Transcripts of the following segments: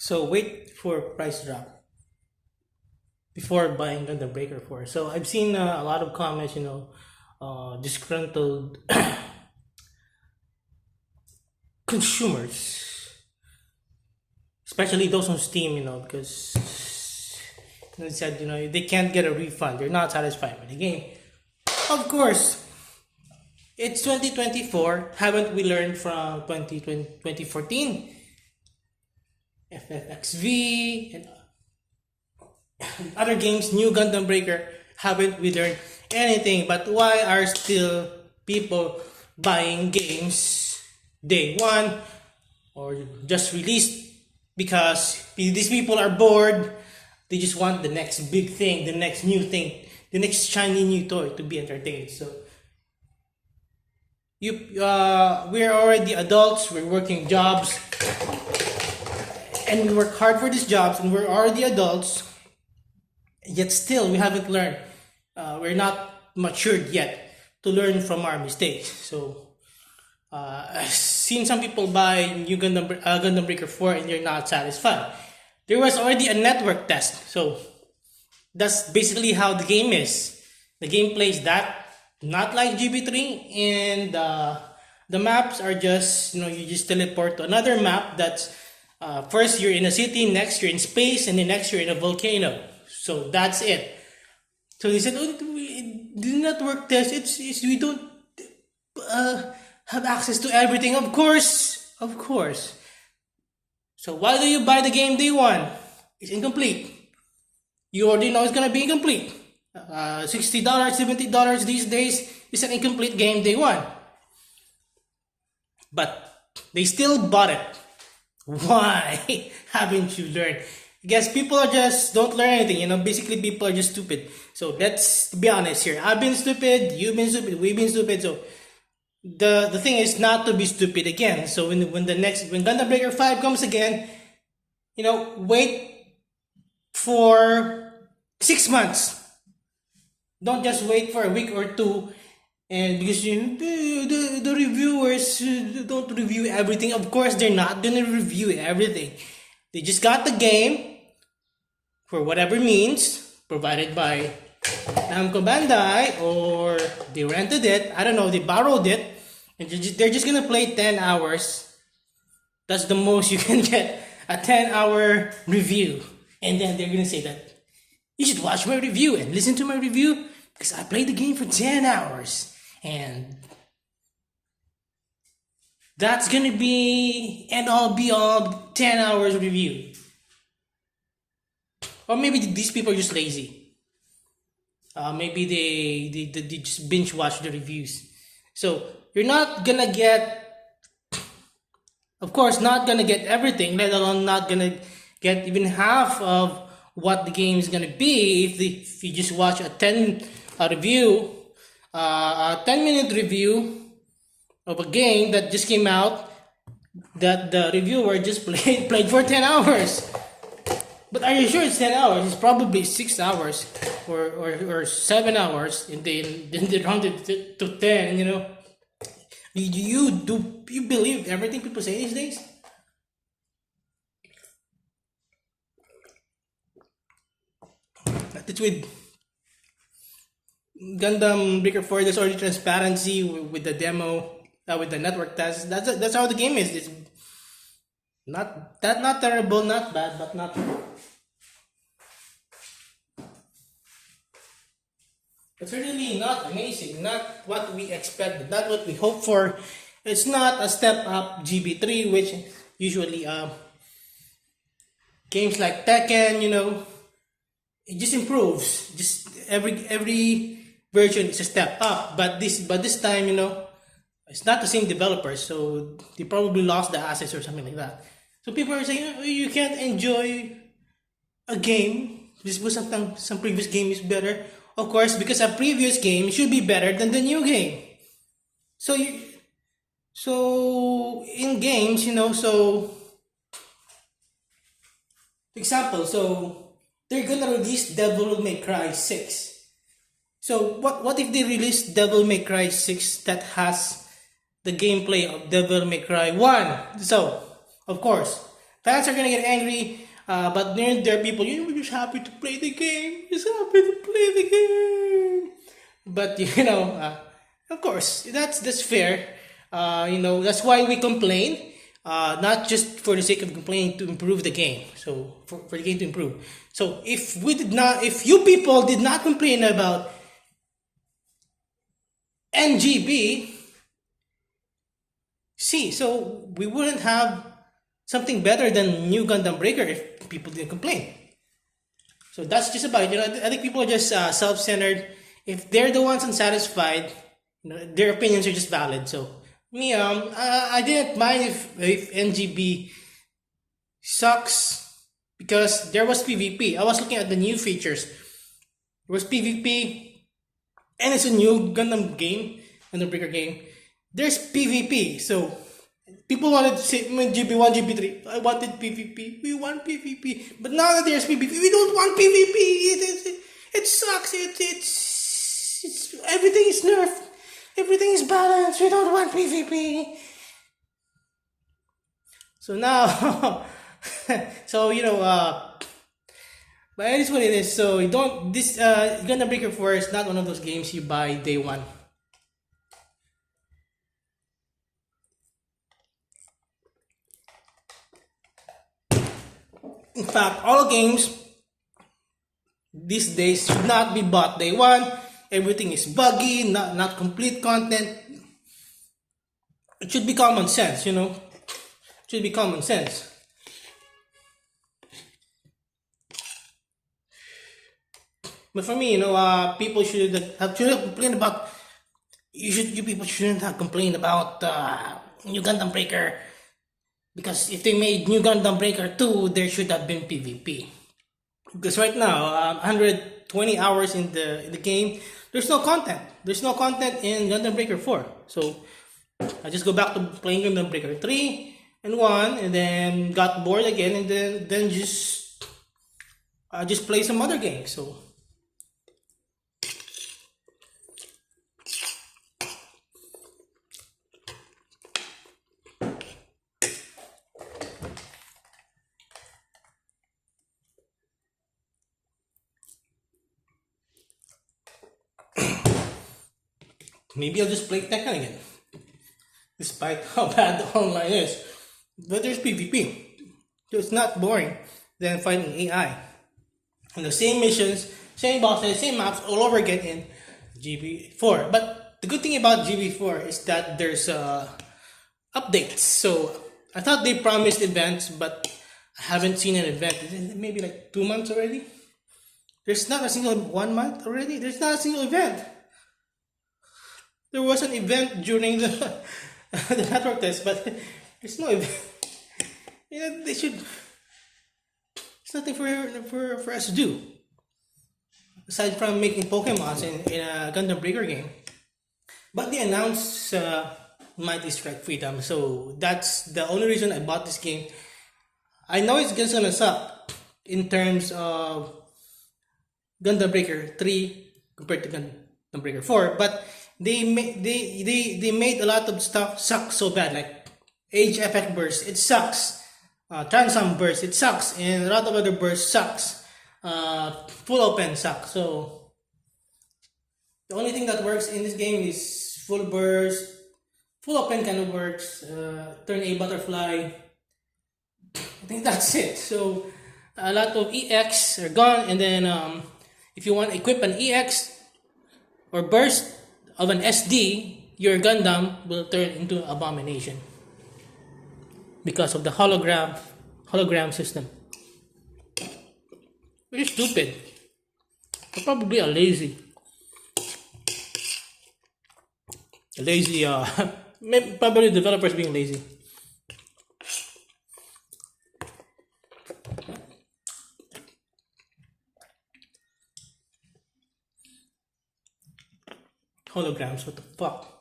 So wait for price drop before buying Gundam Breaker 4. So I've seen a lot of comments, disgruntled consumers, especially those on Steam, because they said, they can't get a refund. They're not satisfied with the game. Of course, it's 2024. Haven't we learned from 2014? FFXV and other games, new Gundam Breaker, haven't we learned anything? But why are still people buying games day one or just released? Because these people are bored. They just want the next big thing, the next new thing, the next shiny new toy to be entertained. So we're already adults. We're working jobs, and we work hard for these jobs, and we're already adults. Yet still, we haven't learned. We're not matured yet to learn from our mistakes. So I've seen some people buy new Gundam Breaker 4 and they're not satisfied. There was already a network test, so that's basically how the game is. The gameplay is that not like GB3, and the maps are just you just teleport to another map. That's first you're in a city, next you're in space, and then next you're in a volcano. So that's it. So they said, "Oh, the network test. It's we don't have access to everything." Of course. So why do you buy the game day one? It's incomplete. You already know it's gonna be incomplete. $60, $70 these days is an incomplete game day one. But they still bought it. Why haven't you learned? I guess people are just don't learn anything. Basically people are just stupid. So let's be honest here. I've been stupid. You've been stupid. We've been stupid. So the thing is not to be stupid again. So when Gundam Breaker 5 comes again, wait for 6 months. Don't just wait for a week or two, and because the reviewers don't review everything. Of course, they're not gonna review everything. They just got the game for whatever means provided by Namco Bandai, or they rented it. I don't know. They borrowed it, and they're just gonna play 10 hours. That's the most you can get, a 10-hour review, and then they're gonna say that you should watch my review and listen to my review because I played the game for 10 hours. And that's gonna be end all be all 10 hours review. Or maybe these people are just lazy. Maybe they just binge watch the reviews. So you're not gonna get, of course, not gonna get everything, let alone not gonna get even half of what the game is gonna be if you just watch a 10-minute review of a game that just came out that the reviewer just played for 10 hours. But are you sure it's 10 hours? It's probably 6 hours or 7 hours, and then they rounded it to 10. Do you believe everything people say these days? That's with Gundam Breaker 4. There's already transparency with the demo, with the network test. That's how the game is. It's not terrible, not bad, but not. It's really not amazing. Not what we expected. Not what we hoped for. It's not a step up GB3, which usually games like Tekken, it just improves. Just every version is a step up. But this time, it's not the same developers, so they probably lost the assets or something like that. So people are saying, you can't enjoy a game just because some previous game is better. Of course, because a previous game should be better than the new game. So in games, so example, so they're gonna release Devil May Cry 6. So what if they release Devil May Cry 6 that has the gameplay of Devil May Cry 1? So of course Fans are gonna get angry, but then there are people, we're just happy to play the game. Just happy to play the game. But of course, that's fair. That's why we complain. Not just for the sake of complaining, to improve the game. So for the game to improve. So if you people did not complain about NGB, so we wouldn't have something better than New Gundam Breaker if people didn't complain. So that's just about it. I think people are just self-centered. If they're the ones unsatisfied, their opinions are just valid. So me, I didn't mind if NGB sucks because there was PvP. I was looking at the new features. There was PvP, and it's a new Gundam game, Gundam Breaker game. There's PvP, so people wanted to say GB1, GB3. I wanted PvP. We want PvP, but now that there's PvP, we don't want PvP. It sucks. It's everything is nerfed. Everything is balanced. We don't want PvP. So now, but it is what it is. So you don't. This Gundam Breaker 4 is not one of those games you buy day one. In fact, all games these days should not be bought day one. Everything is buggy, not complete content. It should be common sense, It should be common sense. But for me, people should have complained about. You people shouldn't have complained about New Gundam Breaker. Because if they made New Gundam Breaker 2, there should have been PvP. Because right now, 120 hours in the game, there's no content. There's no content in Gundam Breaker 4. So I just go back to playing Gundam Breaker 3 and 1, and then got bored again, and then just play some other games. So maybe I'll just play Tekken again, despite how bad the online is. But there's PvP, so it's not boring than fighting AI. And the same missions, same bosses, same maps all over again in GB4. But the good thing about GB4 is that there's updates. So I thought they promised events, but I haven't seen an event. Maybe like 2 months already. There's not a single 1 month already. There's not a single event. There was an event during the network test, but there's no event. They should. It's nothing for us to do aside from making Pokemons in a Gundam Breaker game. But they announced Mighty Strike Freedom, so that's the only reason I bought this game. I know it's gonna suck in terms of Gundam Breaker 3 compared to Gundam Breaker 4, but they made a lot of stuff suck so bad, like Age Effect Burst, it sucks. Transam Burst, it sucks, and a lot of other bursts sucks. Full open sucks. So the only thing that works in this game is full burst. Full open kind of works. Turn A butterfly. I think that's it. So a lot of EX are gone, and then if you want to equip an EX or burst of an SD, your Gundam will turn into Abomination because of the hologram system. Which is stupid. Or probably probably developers being lazy. Holograms, what the fuck?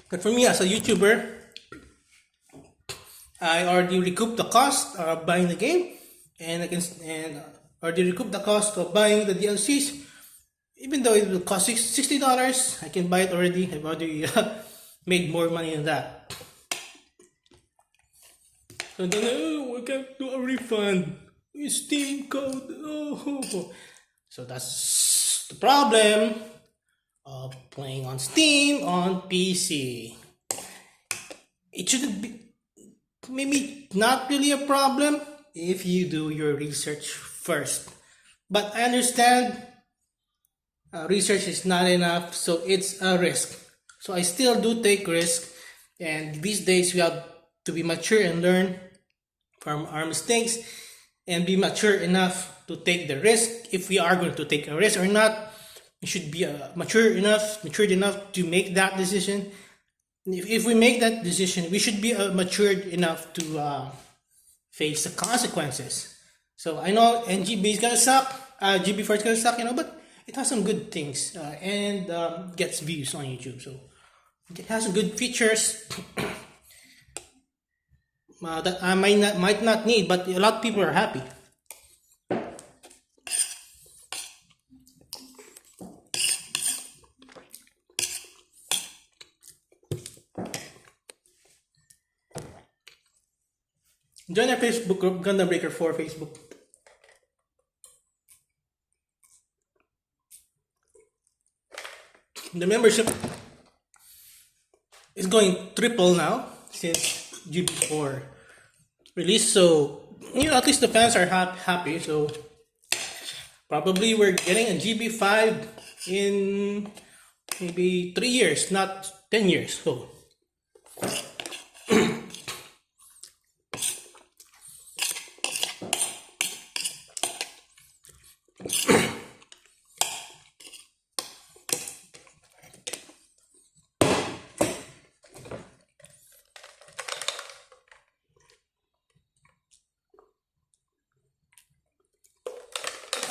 But for me as a YouTuber, I already recouped the cost of buying the game, and already recouped the cost of buying the DLCs. Even though it will cost $60, I can buy it already. I've already made more money than that. So then, oh, I can't do a refund. Steam code. Oh, so that's the problem of playing on Steam on PC. It shouldn't be, maybe not really a problem if you do your research first. But I understand research is not enough, so it's a risk. So I still do take risk, and these days we have to be mature and learn from our mistakes and be mature enough to take the risk. If we are going to take a risk or not, we should be matured enough to make that decision. If we make that decision, we should be matured enough to face the consequences. So I know NGB is gonna suck, GB4 is gonna suck, but it has some good things and gets views on YouTube. So it has some good features that I might not need, but a lot of people are happy. Join our Facebook group, Gundam Breaker 4 Facebook. The membership is going triple now since GB4 release, so at least the fans are happy. So probably we're getting a GB5 in maybe 3 years, not 10 years. So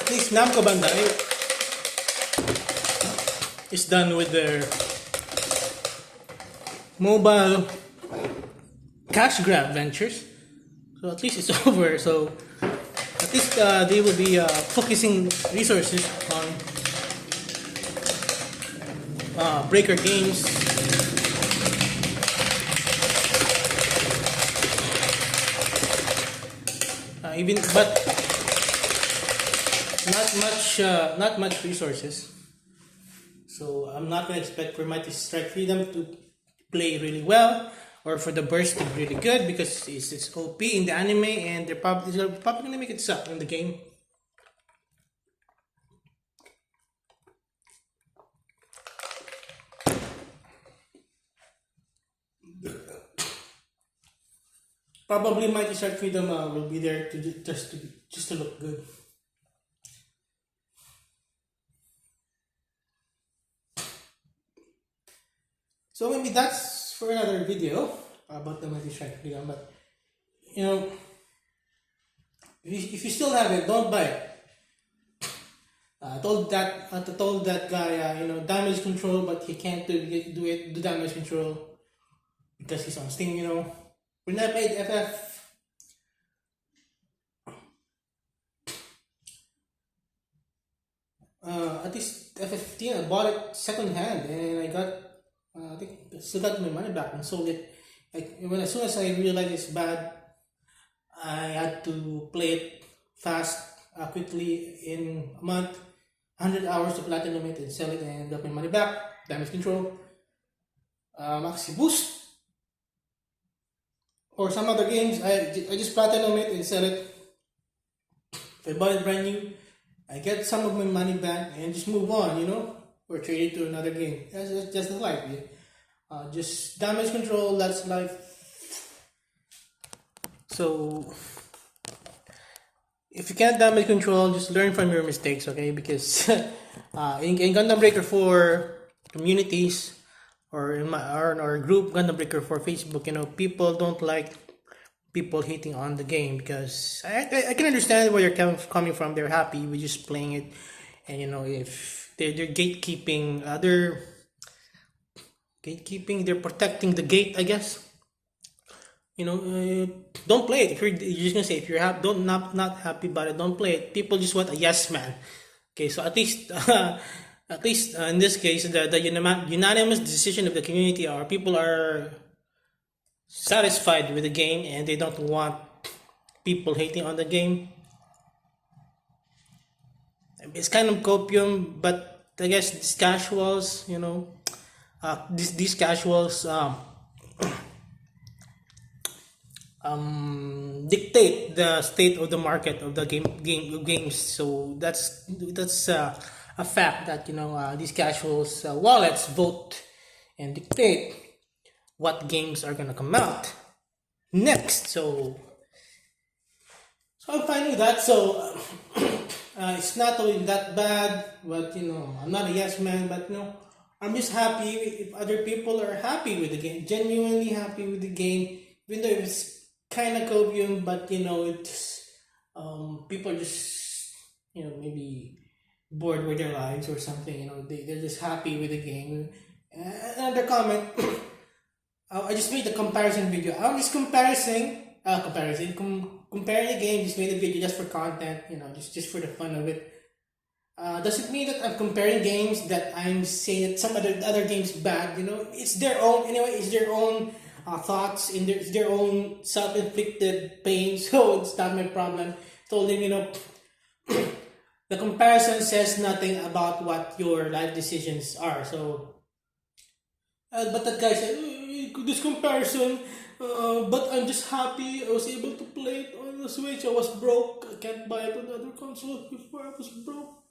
at least Namco Bandai is done with their mobile cash grab ventures. So at least it's over. So at least they will be focusing resources on Breaker games. But not much resources. So I'm not gonna expect for Mighty Strike Freedom to play really well or for the burst to be really good because it's OP in the anime and they're probably gonna make it suck in the game. Probably Mighty Strike Freedom will be there just to look good. So maybe that's for another video about the Mighty Strike Freedom. But if you still have it, don't buy it. I told that guy, damage control, but he can't do damage control because he's on Steam. When I played FF, at least FF15, I bought it second hand and I got. I think I still got my money back and sold it. As soon as I realized it's bad, I had to play it fast, quickly in a month, 100 hours to platinum it and sell it and got my money back. Damage control, maxi boost, or some other games. I just platinum it and sell it. If I bought it brand new, I get some of my money back and just move on, or trade it to another game. That's just life. Just damage control, that's life. So if you can't damage control, just learn from your mistakes, okay? Because in Gundam Breaker 4 communities or in our group Gundam Breaker 4 Facebook, people don't like people hating on the game because I can understand where you're coming from. They're happy with just playing it, and if they're gatekeeping, they're protecting the gate, I guess. Don't play it. If you're just gonna say, if you're not happy about it, don't play it. People just want a yes man. Okay, so at least At least in this case, the unanimous decision of the community are people are satisfied with the game and they don't want people hating on the game. It's kind of copium, but I guess these casuals, these casuals dictate the state of the market of the games. So that's a fact that these casuals wallets vote and dictate what games are gonna come out next. So I'm fine with that. So it's not really that bad, but I'm not a yes man, but I'm just happy if other people are happy with the game, genuinely happy with the game, even though it's kind of copium, but it's people are just maybe bored with their lives or something. They're just happy with the game. Another comment. I just made the comparison video. I'm just comparing the game. Just made a video just for content, just for the fun of it. Does it mean that I'm comparing games that I'm saying that some other games bad? It's their own anyway. It's their own thoughts in their own self-inflicted pain. So it's not my problem. Told him, the comparison says nothing about what your life decisions are. So, but that guy said, this comparison, but I'm just happy I was able to play it on the Switch. I was broke. I can't buy it on other consoles before I was broke.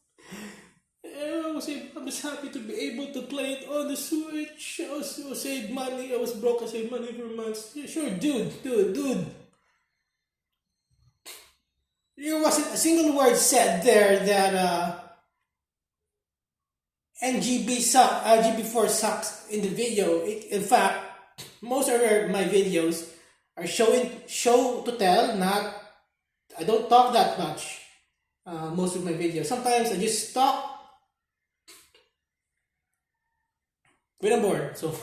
I'm just happy to be able to play it on the Switch. I saved money. I was broke. I saved money for months. Yeah, sure, dude. There wasn't a single word said there that GB4 sucks in the video. In fact, most of my videos are show to tell. Not I don't talk that much. Most of my videos. Sometimes I just talk when I'm bored. So,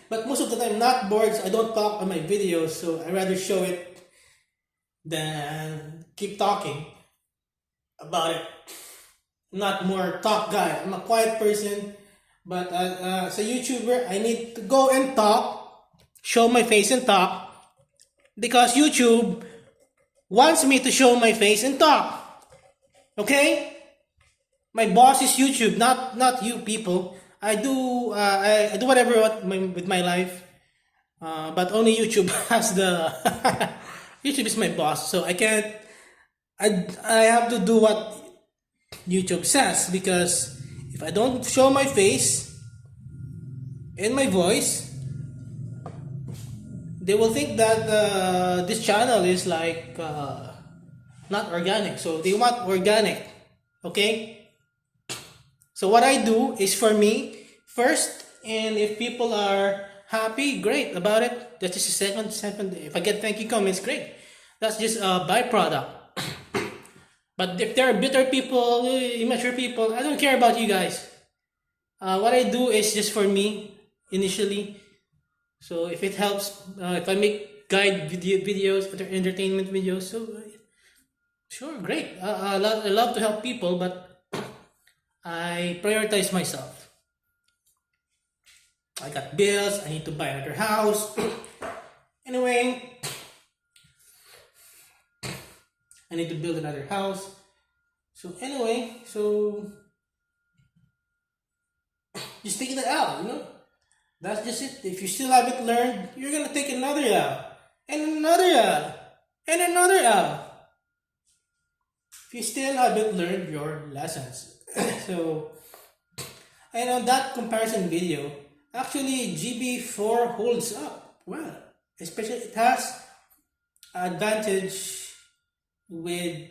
but most of the time not bored. So I don't talk on my videos. So I rather show it than keep talking about it. I'm not more talk guy. I'm a quiet person. But as a YouTuber, I need to go and talk, show my face and talk, because YouTube wants me to show my face and talk. Okay? My boss is YouTube, not you people. I do whatever with my life, but only YouTube has the YouTube is my boss, so I can't. I have to do what YouTube says, because if I don't show my face and my voice, they will think that this channel is like not organic. So they want organic, okay? So what I do is for me first, and if people are happy, great about it. That's just a second. If I get thank you comments, great. That's just a byproduct. But if there are bitter people, immature people, I don't care about you guys. What I do is just for me initially. So if it helps, if I make guide videos, entertainment videos, so sure, great. I love to help people, but I prioritize myself. I got bills. I need to buy another house. Anyway, I need to build another house. So anyway, just take it out, That's just it. If you still haven't learned, you're gonna take another L, and another L, and another L. If you still haven't learned your lessons. So, and on that comparison video, actually GB4 holds up well. Especially it has advantage with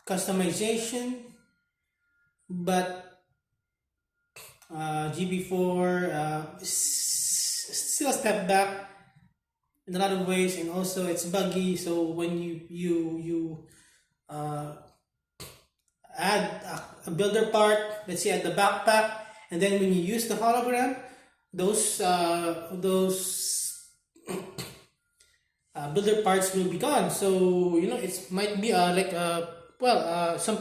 customization, but GB4 still a step back in a lot of ways, and also it's buggy. So when you add a builder part, let's say at the backpack, and then when you use the hologram, those builder parts will be gone. So it might be some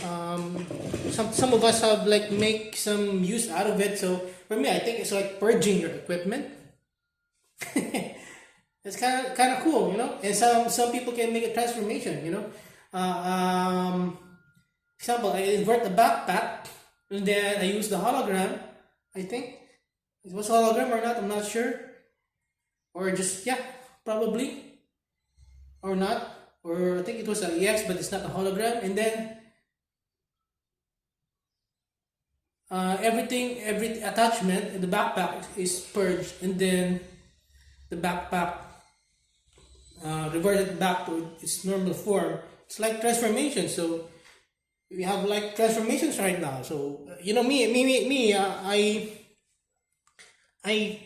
um, some of us have like make some use out of it. So for me, I think it's like purging your equipment. It's kind of cool, you know. And some people can make a transformation, you know. Example, I invert the backpack, and then I use the hologram. I think it was hologram or not. I'm not sure. Or just yeah, probably or not. Or I think it was a EX, but it's not a hologram. And then every attachment in the backpack is purged, and then the backpack reverted back to its normal form. It's like transformation. So we have like transformations right now. So you know me. I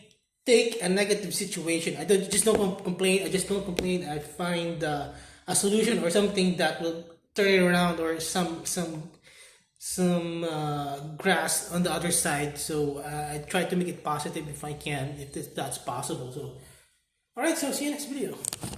take a negative situation. I don't just don't complain. I just don't complain. I find a solution or something that will turn it around, or some grass on the other side. So I try to make it positive if I can, if that's possible. So all right. So see you next video.